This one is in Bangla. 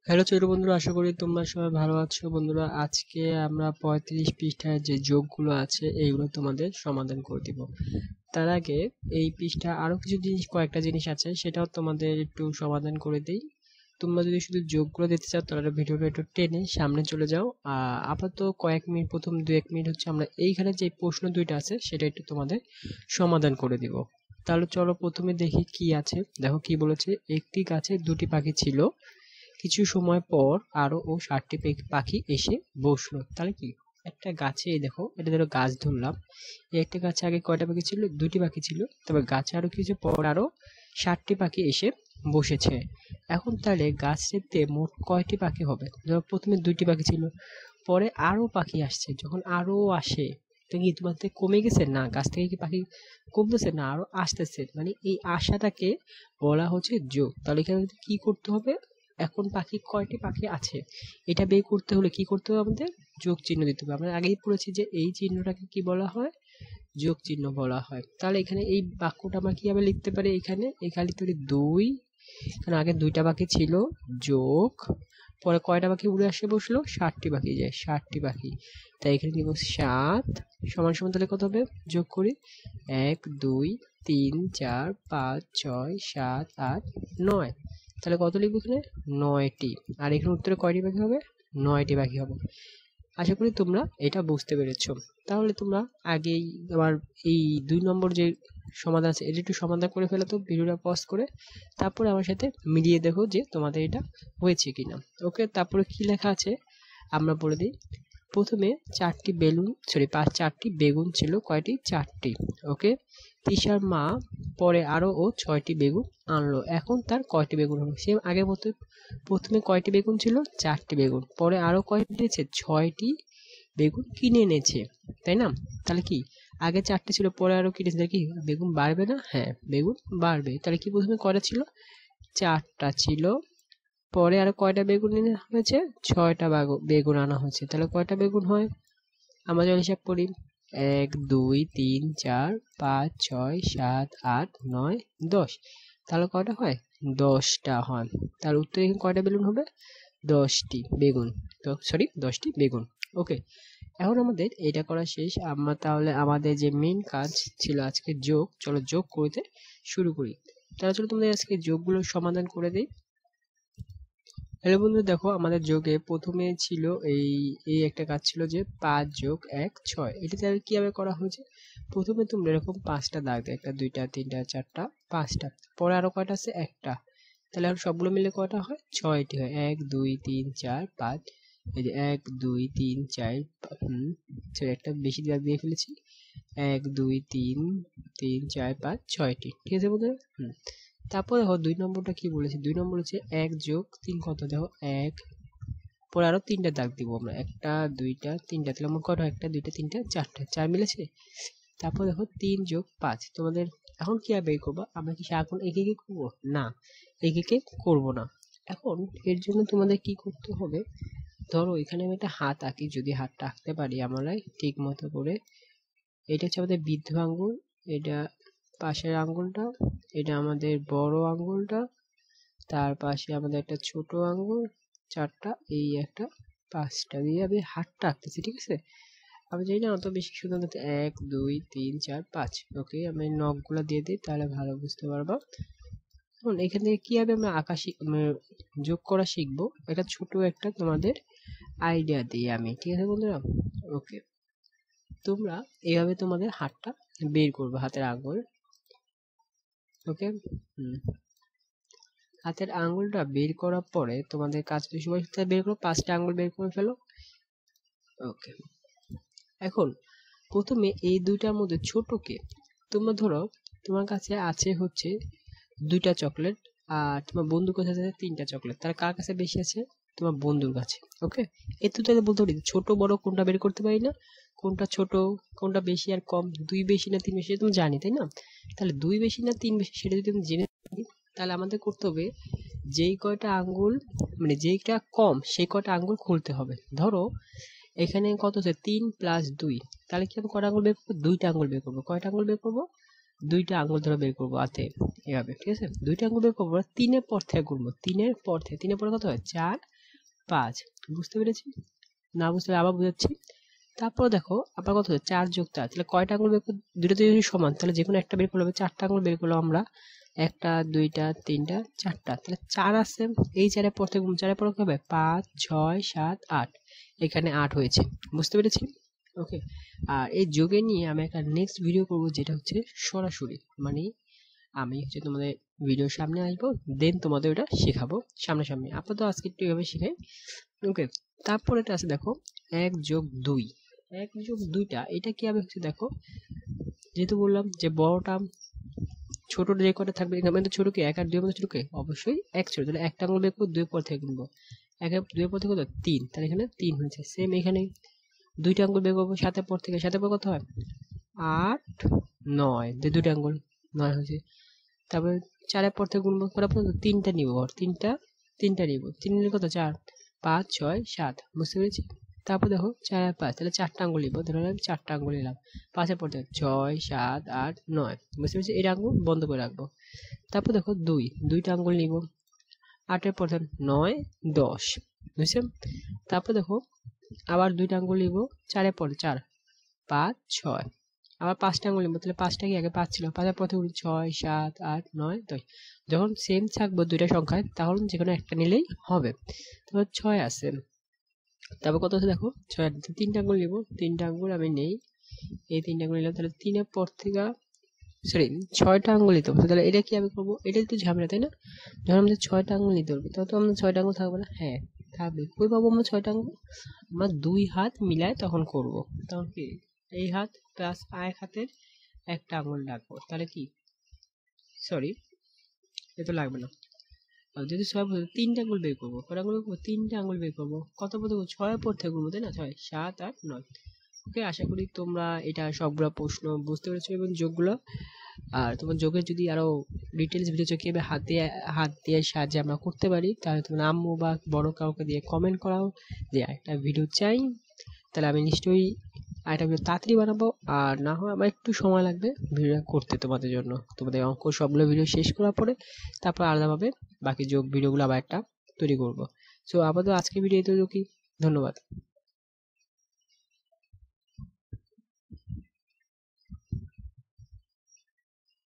হ্যালো ছোট বন্ধুরা, আশা করি তোমরা সবাই ভালো আছো। বন্ধুরা, আজকে আমরা 35 পৃষ্ঠায় যে যোগগুলো আছে এইগুলো তোমাদের সমাধান করে দিব। তার আগে এই পৃষ্ঠা আরো কিছু জিনিস, কয়েকটা জিনিস আছে, সেটাও তোমাদের একটু সমাধান করে দিই। তোমরা যদি শুধু যোগগুলো দিতে চাও তাহলে ভিডিওটা একটু টেনে সামনে চলে যাও। আপাতত কয়েক মিনিট, প্রথম 2-1 মিনিট হচ্ছে আমরা এইখানে যে প্রশ্ন দুইটা আছে সেটা একটু তোমাদের সমাধান করে দিব। তাহলে চলো প্রথমে দেখি কি আছে। দেখো কি বলেছে, একটি গাছে দুটি পাখি ছিল, কিছু সময় পর আরো ও 60টি পাখি এসে বসলো। তাহলে কি, একটা গাছে, এই দেখো এটা ধরো গাছ ধরলাম, এই একটা গাছে আগে কয়টা পাখি ছিল? দুটি পাখি ছিল। তবে গাছে আরো কিছু পর আরো 60টি পাখি এসে বসেছে। এখন তাহলে গাছেতে মোট কয়টি পাখি হবে? ধরো প্রথমে দুইটি পাখি ছিল, পরে আরো পাখি আসছে, যখন আরো আসে তো কি তোমার থেকে কমে গেছে? না, গাছ থেকে কি পাখি কমতেছে? না, আরো আসতেছে। মানে এই আশাটাকে বলা হচ্ছে যোগ। তাহলে এখানে কি করতে হবে? এখন কয়টি পাখি আছে এটা বের করতে হলে কি করতে হবে? আমাদের যোগ চিহ্ন দিতে হবে। আমরা আগেই পড়েছি যে এই চিহ্নটাকে কি বলা হয়? যোগ চিহ্ন বলা হয়। তাহলে এখানে এই বাক্যটা আমরা কিভাবে লিখতে পারি? এখানে লিখতে পারি দুই, কারণ আগে দুইটা পাখি ছিল, যোগ, পরে কয়টা পাখি উড়ে আসে বসলো? 60টি পাখি, যায় 60টি পাখি। তাই এখানে দিব 7 সমান সমান, তাহলে কত হবে? যোগ করি, 1 2 3 4 5 6 7 8 9। তাহলে কত লিখবো এখানে? 9টি। আর এখানে উত্তরে কয়টি পাখি হবে? 9টি পাখি হবে। আশা করি তোমরা এটা বুঝতে পেরেছো। তাহলে তোমরা আগেই আমার এই 2 নম্বর যে সমাধান আছে এটা একটু সমাধান করে ফেলো তো, ভিডিওটা পজ করে। তারপরে আমার সাথে মিলিয়ে দেখো যে তোমাদের এটা হয়েছে কিনা। ওকে, তারপরে কি লেখা আছে আমরা বলে দিই। প্রথমে 4টি বেগুন ছিল, কয়টি? 4টি। ওকে, তিশার মা পরে আরো ও 6টি বেগুন আনলো। এখন তার কয়টি বেগুন হলো? সে আগের মতো, প্রথমে কয়টি বেগুন ছিল? 4টি বেগুন। পরে আরো কয়টি এনেছে? 6টি বেগুন কিনে এনেছে, তাই না? তাহলে কি, আগে 4টে ছিল, পরে আরো কিনেছে, কি বেগুন বাড়বে না? হ্যাঁ, বেগুন বাড়বে। তাহলে কি, প্রথমে কয়টা ছিল? 4টা ছিল, পরে আরো কয়টা বেগুন এনে হয়েছে? 6টা বেগুন আনা হয়েছে। তাহলে কয়টা বেগুন হয়? আমরা যদি হিসাব করি, 1 2 3 4 5 6 7 8 9 10। তাহলে কয়টা হয়? 10টা হয়। তাহলে উত্তরে এখানে কয়টা বেগুন হবে? 10টি বেগুন। তো সরি, 10টি বেগুন। ওকে, এখন আমাদের এটা করা শেষ। আমরা তাহলে আমাদের যে মেইন কাজ ছিল আজকে যোগ, চলো যোগ করতে শুরু করি। তাহলে চলো তোমাদের আজকে যোগগুলো সমাধান করে দেই। হ্যালো বন্ধু, দেখো আমাদের যোগে প্রথমে ছিল এই এই একটা কাজ ছিল যে 5 যোগ 1 6। এটা তাহলে কিভাবে করা হয়েছে? প্রথমে তোমরা এরকম 5টা দাগ দাও, 1টা 2টা 3টা 4টা 5টা। পরে আরো কয়টা আছে? একটা। তাহলে আর সবগুলো মিলে কয়টা হয়? 6টি হয়। 1 2 3 4 5। এই যে 1 2 3 4, সরি একটা বেশি দাগ দিয়ে ফেলেছি। 1 2 3 3 4 5 6টি, ঠিক আছে বন্ধুরা? তারপর দেখো 2 নম্বরটা কি বলেছে। 2 নম্বর হচ্ছে 1 যোগ 3 কত? দেখো 1, পরে আরো 3টা দাগ দিব আমরা, 1টা 2টা 3টা। তাহলে আমার কয়টা? 1টা 2টা 3টা 4টা, 4 মিলেছে। তারপর দেখো 3 যোগ 5 তোমাদের। এখন কি আর বের করবো? আমরা কি এখন একে একে করবো? না, একে একে করবো না। এখন এর জন্য তোমাদের কি করতে হবে? ধরো এখানে আমি একটা হাত আঁকি, যদি হাতটা আঁকতে পারি আমরা ঠিক মতো করে। এটা হচ্ছে আমাদের বৃদ্ধ আঙ্গুল, এটা পাশের আঙ্গুলটা, এটা আমাদের বড় আঙ্গুলটা, তার পাশে আমাদের একটা ছোট আঙ্গুল, 4টা, এই একটা 5টা দিয়ে আমি হাতটা আঁকতেছি, ঠিক আছে? আমি জানি না অত বেশি সুন্দর মতো, 1 2 3 4 5। ওকে, আমি নখগুলো দিয়ে দিই, তাহলে ভালো বুঝতে পারবা। এখন এখান থেকে কিভাবে আমরা যোগ করা শিখবো, এটা ছোট একটা তোমাদের আইডিয়া দিই আমি, ঠিক আছে বন্ধুরা? ওকে, তোমরা এইভাবে তোমাদের হাতটা বের করবে, হাতের আঙ্গুল। ওকে, হাতের আঙ্গুলটা বের করার পরে তোমাদের কাজ সবাই বের করো, 5টা আঙ্গুল বের করে ফেলো। ওকে, এখন প্রথমে এই দুইটার মধ্যে ছোটকে, তোমরা ধরো তোমার কাছে আছে হচ্ছে 2টা চকলেট, আর তোমার বন্ধুর কাছে আছে 3টা চকলেট। তার কার কাছে বেশি আছে? তোমার বন্ধুর কাছে। ওকে, এতে তাহলে বলতে পারি ছোট বড় কোনটা বের করতে পারি না? কোনটা ছোট, কোনটা বেশি আর কম, 2 বেশি না 3 বেশি, তুমি জানি, তাই না? তাহলে 2 বেশি না 3 বেশি সেটা যদি আমি জেনে থাকি, তাহলে আমাদের করতে হবে যেই কয়টা আঙ্গুল, মানে যেইটা কম সেই কয়টা আঙ্গুল খুলতে হবে। ধরো এখানে কত আছে? 3 + 2। তাহলে কি আমি কয়টা আঙ্গুল বের করবো? 2টা আঙ্গুল বের করবো। কয়টা আঙ্গুল বের করবো? 2টা আঙ্গুল ধরে বের করবো হাতে, এভাবে, ঠিক আছে? 2টা আঙ্গুল বের করবো, 3-এর পর থেকে গুনবো, 3-এর পর থেকে, 3-এর পরে কত হয়? 4, 5। বুঝতে পেরেছি? না বুঝতে পারলে আবার বুঝাচ্ছি। তারপর দেখো আবার কত হচ্ছে 4 যোগ 4, তাহলে কয়টা আঙুল বের করব? দুটো তো যদি সমান, তাহলে যে কোনো একটা বের করলে হবে। 4টা আঙুল বের করলাম আমরা, 1টা 2টা 3টা 4টা, তাহলে 4 আছে। এই 4 এর পর থেকে 4 এর পর কি হবে? 5 6 7 8, এখানে 8 হয়েছে। বুঝতে পেরেছি? ওকে। আর এই যোগে নিয়ে আমি একটা নেক্সট ভিডিও করব, যেটা হচ্ছে সরাসরি, মানে আমি হচ্ছে তোমাদের ভিডিওর সামনে আসবো, দেন তোমাদের ওটা শেখাবো সামনাসামনি। আপাতত আজকে একটু এভাবে শেখাই। ওকে। তারপর এটা আছে দেখো 1 যোগ 2। 1 যোগ 2টা এটা কি হবে হচ্ছে দেখো, যেহেতু বললাম যে বড়টা ছোট যে কটা থাকবে এখানে তো ছোট কি 1 আর 2 এর মধ্যে ছোট কি? অবশ্যই 1 ছোট। তাহলে একটা আঙুল বের করবো 2 এর পর থেকে গুনবো। 1 এর 2 এর পর থেকে কত? 3, তাহলে এখানে 3 হয়েছে। সেম এখানে 2টা আঙুল বের করবো 7 এর পর থেকে, 7 এর পর কত হয়? 8 9, 2টা আঙুল 9 হয়েছে। তারপরে 4 এর পর থেকে গুনবো, করার পর 3টা নিব, আর 3টা নিব, 3 নিলে কত? 4 5 6 7। বুঝতে পেরেছি? তারপর দেখো 4 আর 5, তাহলে 4টা আঙুল নিব, ধরে নিলাম 4টা আঙুল নিলাম। 5 এর পর থেকে 6 7 8 9। বুঝতে পেরেছি? এই আঙুল বন্ধ করে রাখবো। তারপর দেখো 2টা আঙুল নিব, 8 এর পর থেকে 9 10। বুঝছেন? তারপর দেখো আবার 2টা আঙুল নিব, 4 এর পর 4 5 6, আবার 5টা আঙুল নিব, তাহলে 5টা কি আগে 5 ছিল, 5 এর পর থেকে 6 7 8 9 10। যখন সেম থাকবে দুইটা সংখ্যায় তখন যেকোনো একটা নিলেই হবে। তারপর 6 আছে। তারপর কত আছে দেখো 6 আর 3টা আঙুল নিব, 3টা আঙুল আমি নেই, এই 3টা আঙুল নিলাম, তাহলে 3 এর পর থেকে সরি 6টা আঙুল নিতে হবে। তাহলে এটা কি আমি করবো? এটাই তো ঝামেলা, তাই না? যখন আমাদের 6টা আঙুল নিতে হবে, তখন তো আমাদের 6টা আঙুল থাকবে না। হ্যাঁ থাকবে। কই পাবো আমরা 6টা আঙুল? আমরা 2 হাত মিলায় তখন করব। তখন কি এই হাত প্লাস আরেক হাতের একটা আঙুল রাখবো, তাহলে কি সরি এ তো লাগবে না। আর যদি 6 পর্যন্ত 3টা আঙুল বের করবো, কটা আঙুল বের করবো? 3টা আঙুল বের করবো। কত পর্যন্ত? 6 পর থেকে গুনবো, তাই না? 6 7 8 9। ওকে, আশা করি তোমরা এটা সবগুলো প্রশ্ন বুঝতে পেরেছো এবং যোগগুলো। আর তোমার যোগের যদি আরো ডিটেলস ভিডিও চাও কিভাবে হাত দিয়ে সাহায্যে আমরা করতে পারি, তাহলে তোমার আম্মু বা বড় কাউকে দিয়ে কমেন্ট করাও যে একটা ভিডিও চাই, তাহলে আমি নিশ্চয়ই আরেকটা ভিডিও তাড়াতাড়ি বানাবো। আর না হয় আমার একটু সময় লাগবে ভিডিও করতে তোমাদের জন্য। তোমাদের অঙ্ক সবগুলো ভিডিও শেষ করার পরে তারপর আলাদাভাবে বাকি যোগ ভিডিওগুলো আবার একটা তৈরি করব। সো আপাতত আজকের ভিডিও এতটুকুই। ধন্যবাদ।